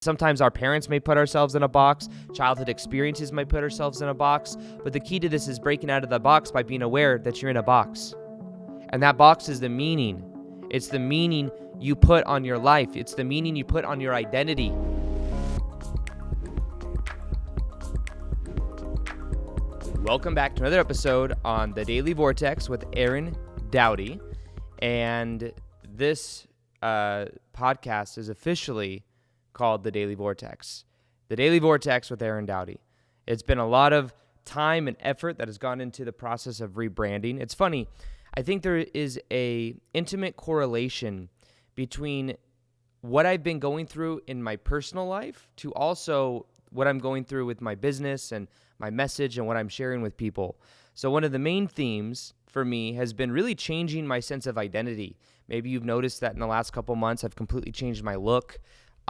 Sometimes our parents may put ourselves in a box, childhood experiences might put ourselves in a box, but the key to this is breaking out of the box by being aware that you're in a box. And that box is the meaning. It's the meaning you put on your life. It's the meaning you put on your identity. Welcome back to another episode on the Daily Vortex with Doughty. And this podcast is officially called the Daily Vortex. The Daily Vortex with Doughty. It's been a lot of time and effort that has gone into the process of rebranding. It's funny. I think there is a intimate correlation between what I've been going through in my personal life to also what I'm going through with my business and my message and what I'm sharing with people. So one of the main themes for me has been really changing my sense of identity. Maybe you've noticed that in the last couple months, I've completely changed my look.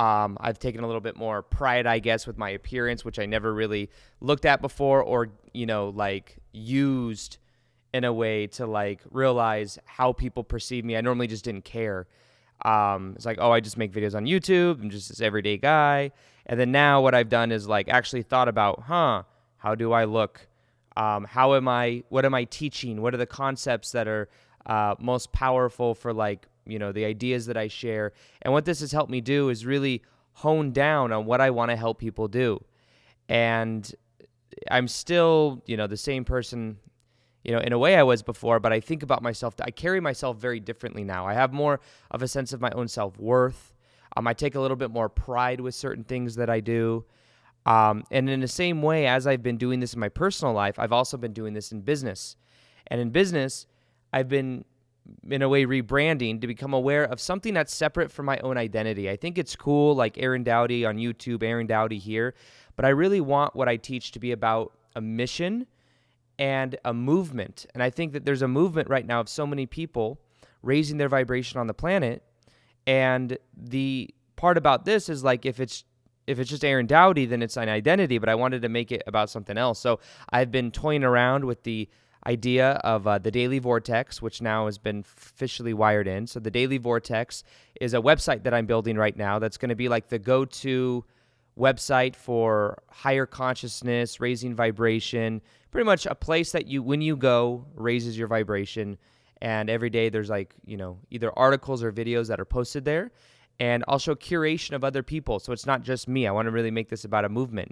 I've taken a little bit more pride, I guess, with my appearance, which I never really looked at before or, used in a way to realize how people perceive me. I normally just didn't care. It's like, I just make videos on YouTube. I'm just this everyday guy. And then now what I've done is actually thought about, how do I look? What am I teaching? What are the concepts that are most powerful for the ideas that I share? And what this has helped me do is really hone down on what I want to help people do. And I'm still, the same person, in a way I was before, but I think about myself, I carry myself very differently now. I have more of a sense of my own self-worth. I take a little bit more pride with certain things that I do. And in the same way as I've been doing this in my personal life, I've also been doing this in business. And in business, I've been, in a way, rebranding to become aware of something that's separate from my own identity. I think it's cool, like Aaron Doughty on YouTube, Aaron Doughty here, but I really want what I teach to be about a mission and a movement. And I think that there's a movement right now of so many people raising their vibration on the planet. And the part about this is if it's just Aaron Doughty, then it's an identity, but I wanted to make it about something else. So I've been toying around with the idea of the Daily Vortex, which now has been officially wired in. So the Daily Vortex is a website that I'm building right now that's going to be the go-to website for higher consciousness, raising vibration, pretty much a place that when you go, raises your vibration. And every day there's either articles or videos that are posted there. And I'll show curation of other people. So it's not just me. I want to really make this about a movement,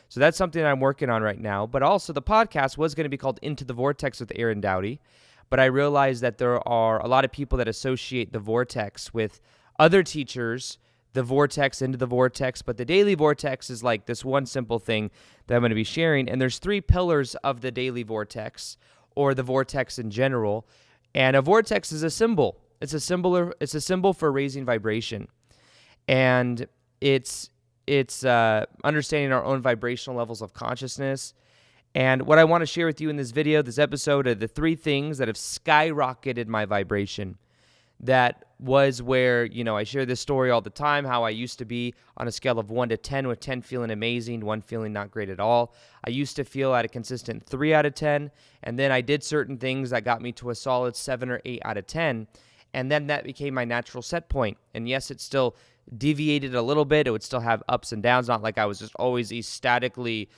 So that's something I'm working on right now. But also the podcast was going to be called Into the Vortex with Aaron Doughty. But I realized that there are a lot of people that associate the Vortex with other teachers, the Vortex, Into the Vortex. But the Daily Vortex is this one simple thing that I'm going to be sharing. And there's 3 pillars of the Daily Vortex, or the Vortex in general. And a vortex is a symbol. It's a symbol for raising vibration. And it's understanding our own vibrational levels of consciousness. And what I want to share with you in this video, this episode, are the 3 things that have skyrocketed my vibration. That was where, I share this story all the time, how I used to be on a scale of 1 to 10, with 10 feeling amazing, 1 feeling not great at all. I used to feel at a consistent 3 out of 10, and then I did certain things that got me to a solid 7 or 8 out of 10, and then that became my natural set point. And yes, it still deviated a little bit. It would still have ups and downs, not like I was just always ecstatically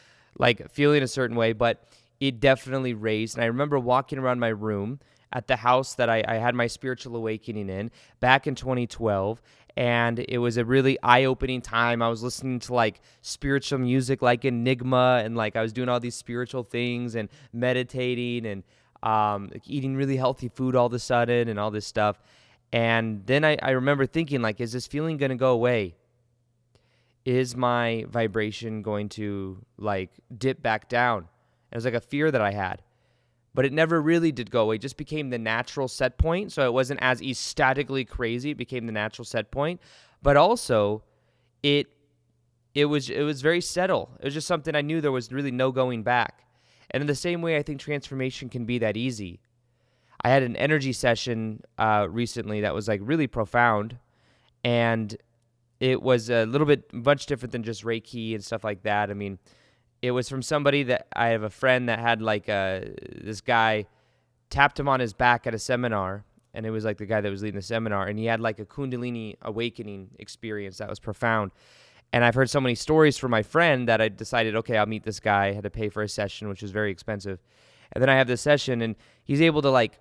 feeling a certain way, but it definitely raised. And I remember walking around my room at the house that I had my spiritual awakening in back in 2012, and it was a really eye-opening time. I was listening to spiritual music like Enigma, and I was doing all these spiritual things and meditating and eating really healthy food all of a sudden and all this stuff. And then I remember thinking, is this feeling going to go away? Is my vibration going to dip back down? It was a fear that I had. But it never really did go away. It just became the natural set point. So it wasn't as ecstatically crazy. It became the natural set point. But also, it was very settled. It was just something I knew there was really no going back. And in the same way, I think transformation can be that easy. I had an energy session recently that was really profound. And it was much different than just Reiki and stuff like that. I mean, it was from somebody that I have a friend that had this guy tapped him on his back at a seminar, and it was the guy that was leading the seminar, and he had a Kundalini awakening experience that was profound. And I've heard so many stories from my friend that I decided, okay, I'll meet this guy. I had to pay for a session, which was very expensive. And then I have this session, and he's able to, like,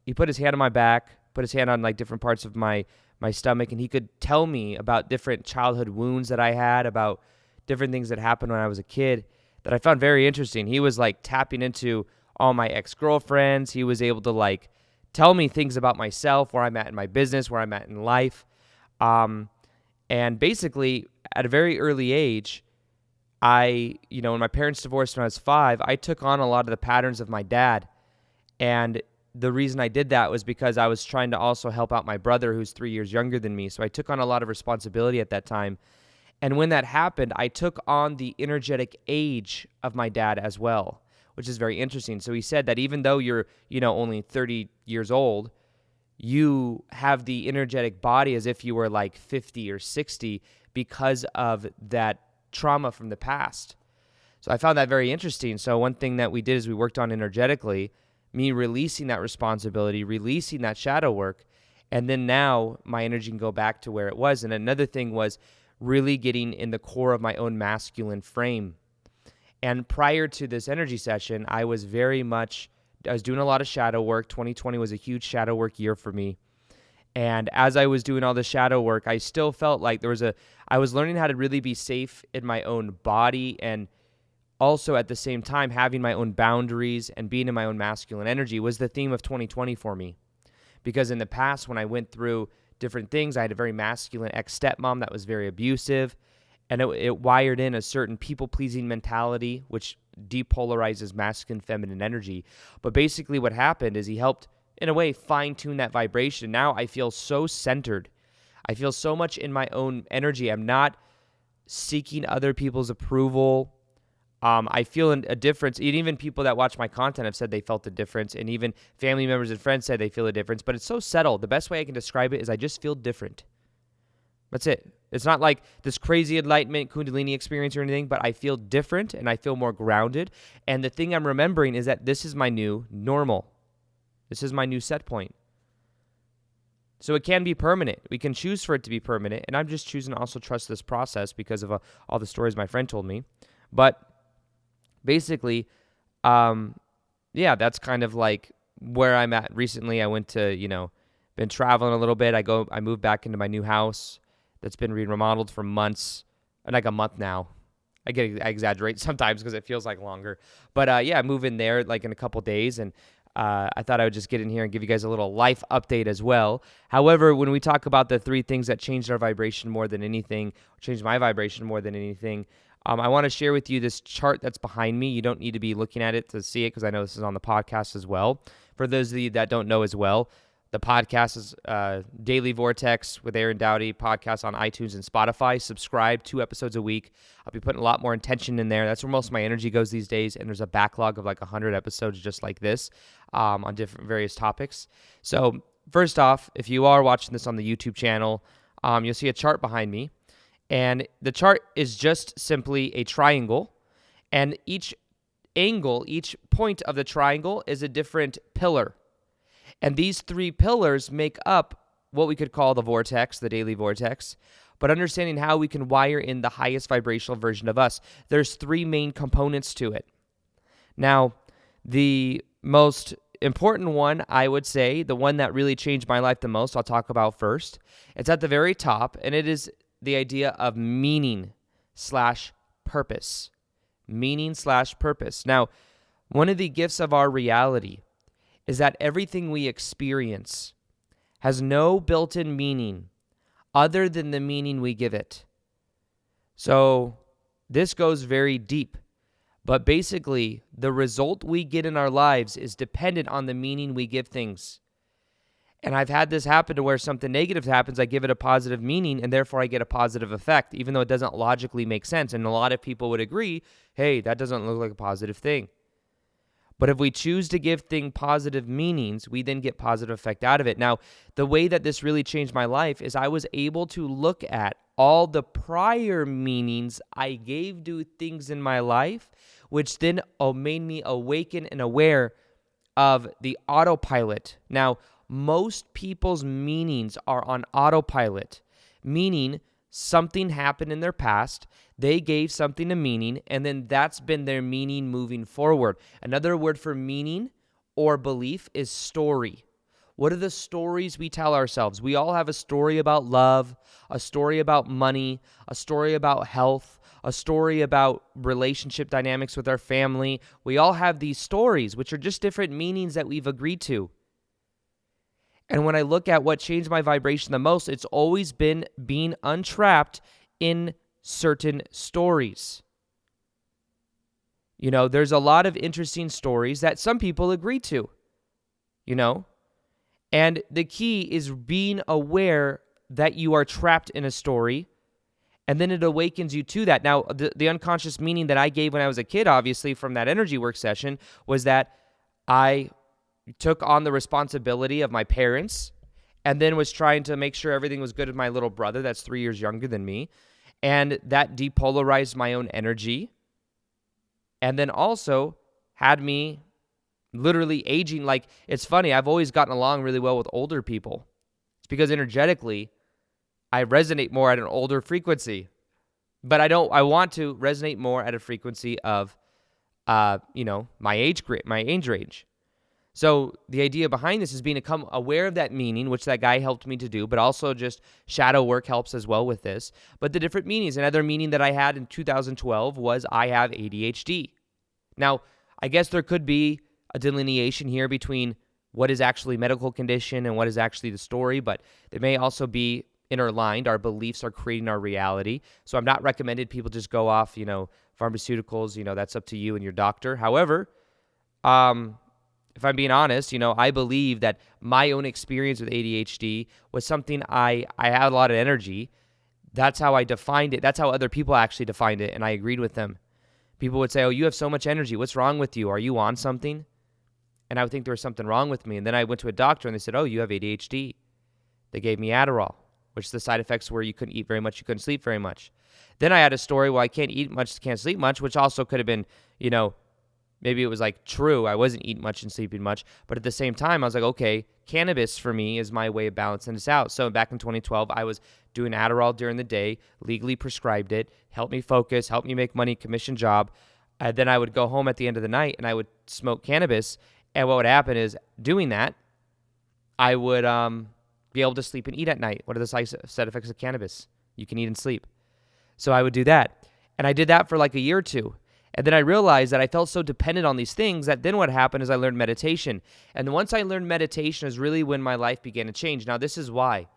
he put his hand on my back, put his hand on, like, different parts of my stomach, and he could tell me about different childhood wounds that I had, about different things that happened when I was a kid that I found very interesting. He was, like, tapping into all my ex-girlfriends. He was able to, like, tell me things about myself, where I'm at in my business, where I'm at in life. And basically, at a very early age, when my parents divorced when I was 5, I took on a lot of the patterns of my dad. And the reason I did that was because I was trying to also help out my brother, who's 3 years younger than me. So I took on a lot of responsibility at that time. And when that happened, I took on the energetic age of my dad as well, which is very interesting. So he said that even though you're, only 30 years old, you have the energetic body as if you were like 50 or 60 because of that trauma from the past. So I found that very interesting. So one thing that we did is we worked on energetically, me releasing that responsibility, releasing that shadow work, and then now my energy can go back to where it was. And another thing was really getting in the core of my own masculine frame. And prior to this energy session, I was doing a lot of shadow work. 2020 was a huge shadow work year for me. And as I was doing all the shadow work, I still felt like I was learning how to really be safe in my own body, and also at the same time having my own boundaries and being in my own masculine energy was the theme of 2020 for me. Because in the past, when I went through different things, I had a very masculine ex-stepmom that was very abusive, and it wired in a certain people-pleasing mentality, which depolarizes masculine feminine energy. But basically what happened is he helped, in a way, fine-tune that vibration. Now I feel so centered. I feel so much in my own energy. I'm not seeking other people's approval. I feel a difference. Even people that watch my content have said they felt the difference, and even family members and friends said they feel a difference. But it's so subtle. The best way I can describe it is I just feel different. That's it. It's not like this crazy enlightenment Kundalini experience or anything, but I feel different and I feel more grounded. And the thing I'm remembering is that this is my new normal. This is my new set point. So it can be permanent. We can choose for it to be permanent. And I'm just choosing to also trust this process because of all the stories my friend told me. But basically, that's kind of like where I'm at recently. I went to, been traveling a little bit. I moved back into my new house that's been remodeled for months, like a month now. I exaggerate sometimes because it feels like longer. But I move in there like in a couple days, and I thought I would just get in here and give you guys a little life update as well. However, when we talk about the 3 things that changed our vibration more than anything, changed my vibration more than anything, I want to share with you this chart that's behind me. You don't need to be looking at it to see it because I know this is on the podcast as well. For those of you that don't know as well, the podcast is Daily Vortex with Aaron Doughty, podcast on iTunes and Spotify. Subscribe, 2 episodes a week. I'll be putting a lot more intention in there. That's where most of my energy goes these days, and there's a backlog of like 100 episodes just like this on different various topics. So first off, if you are watching this on the YouTube channel, you'll see a chart behind me, and the chart is just simply a triangle, and each point of the triangle is a different pillar. And these 3 pillars make up what we could call the vortex, the daily vortex, but understanding how we can wire in the highest vibrational version of us. There's 3 main components to it. Now, the most important one, I would say, the one that really changed my life the most, I'll talk about first. It's at the very top, and it is the idea of meaning/purpose. Meaning/purpose. Now, one of the gifts of our reality is that everything we experience has no built-in meaning other than the meaning we give it. So this goes very deep, but basically the result we get in our lives is dependent on the meaning we give things. And I've had this happen to where something negative happens, I give it a positive meaning, and therefore I get a positive effect, even though it doesn't logically make sense. And a lot of people would agree, hey, that doesn't look like a positive thing. But if we choose to give things positive meanings, we then get positive effect out of it. Now, the way that this really changed my life is I was able to look at all the prior meanings I gave to things in my life, which then made me awaken and aware of the autopilot. Now, most people's meanings are on autopilot, meaning something happened in their past, they gave something a meaning, and then that's been their meaning moving forward. Another word for meaning or belief is story. What are the stories we tell ourselves? We all have a story about love, a story about money, a story about health, a story about relationship dynamics with our family. We all have these stories, which are just different meanings that we've agreed to. And when I look at what changed my vibration the most, it's always been being untrapped in certain stories. You know, there's a lot of interesting stories that some people agree to, you know? And the key is being aware that you are trapped in a story, and then it awakens you to that. Now, the unconscious meaning that I gave when I was a kid, obviously, from that energy work session, was that I took on the responsibility of my parents and then was trying to make sure everything was good with my little brother that's 3 years younger than me. And that depolarized my own energy. And then also had me literally aging. Like, it's funny, I've always gotten along really well with older people. It's because energetically, I resonate more at an older frequency. But I want to resonate more at a frequency of, my age range. So the idea behind this is become aware of that meaning, which that guy helped me to do, but also just shadow work helps as well with this. But the different meanings, another meaning that I had in 2012 was I have ADHD. Now, I guess there could be a delineation here between what is actually medical condition and what is actually the story, but they may also be interlined. Our beliefs are creating our reality. So I'm not recommended people just go off, pharmaceuticals, that's up to you and your doctor. However, if I'm being honest, I believe that my own experience with ADHD was something I had a lot of energy. That's how I defined it. That's how other people actually defined it, and I agreed with them. People would say, oh, you have so much energy. What's wrong with you? Are you on something? And I would think there was something wrong with me. And then I went to a doctor, and they said, oh, you have ADHD. They gave me Adderall, which the side effects were you couldn't eat very much, you couldn't sleep very much. Then I had a story where I can't eat much, can't sleep much, which also could have been, maybe it was like true. I wasn't eating much and sleeping much. But at the same time, I was like, okay, cannabis for me is my way of balancing this out. So back in 2012, I was doing Adderall during the day, legally prescribed it, helped me focus, helped me make money, commission job. And then I would go home at the end of the night and I would smoke cannabis. And what would happen is doing that, I would be able to sleep and eat at night. What are the side effects of cannabis? You can eat and sleep. So I would do that. And I did that for like a year or two. And then I realized that I felt so dependent on these things that then what happened is I learned meditation. And once I learned meditation is really when my life began to change. Now, this is why.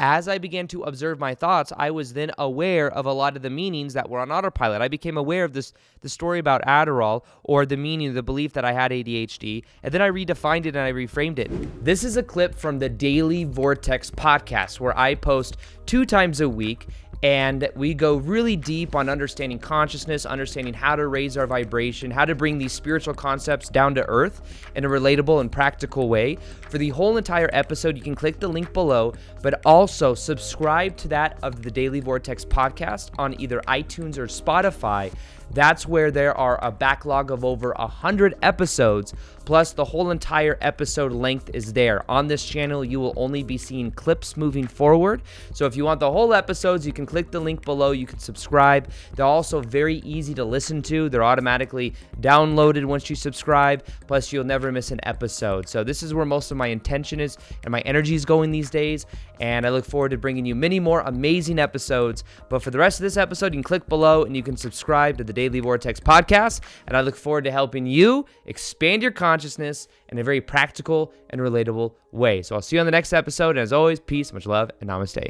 As I began to observe my thoughts, I was then aware of a lot of the meanings that were on autopilot. I became aware of the story about Adderall, or the meaning, the belief that I had ADHD, and then I redefined it and I reframed it. This is a clip from the Daily Vortex Podcast, where I post 2 times a week, and we go really deep on understanding consciousness, understanding how to raise our vibration, how to bring these spiritual concepts down to earth in a relatable and practical way. For the whole entire episode, you can click the link below, but also subscribe to that of the Daily Vortex Podcast on either iTunes or Spotify. That's where there are a backlog of over 100 episodes, plus the whole entire episode length is there. On this channel, you will only be seeing clips moving forward. So if you want the whole episodes, you can click the link below. You can subscribe. They're also very easy to listen to. They're automatically downloaded once you subscribe, plus you'll never miss an episode. So this is where most of my intention is and my energy is going these days, and I look forward to bringing you many more amazing episodes. But for the rest of this episode, you can click below and you can subscribe to the Daily Vortex Podcast, and I look forward to helping you expand your consciousness in a very practical and relatable way. So I'll see you on the next episode, and as always, peace, much love, and namaste.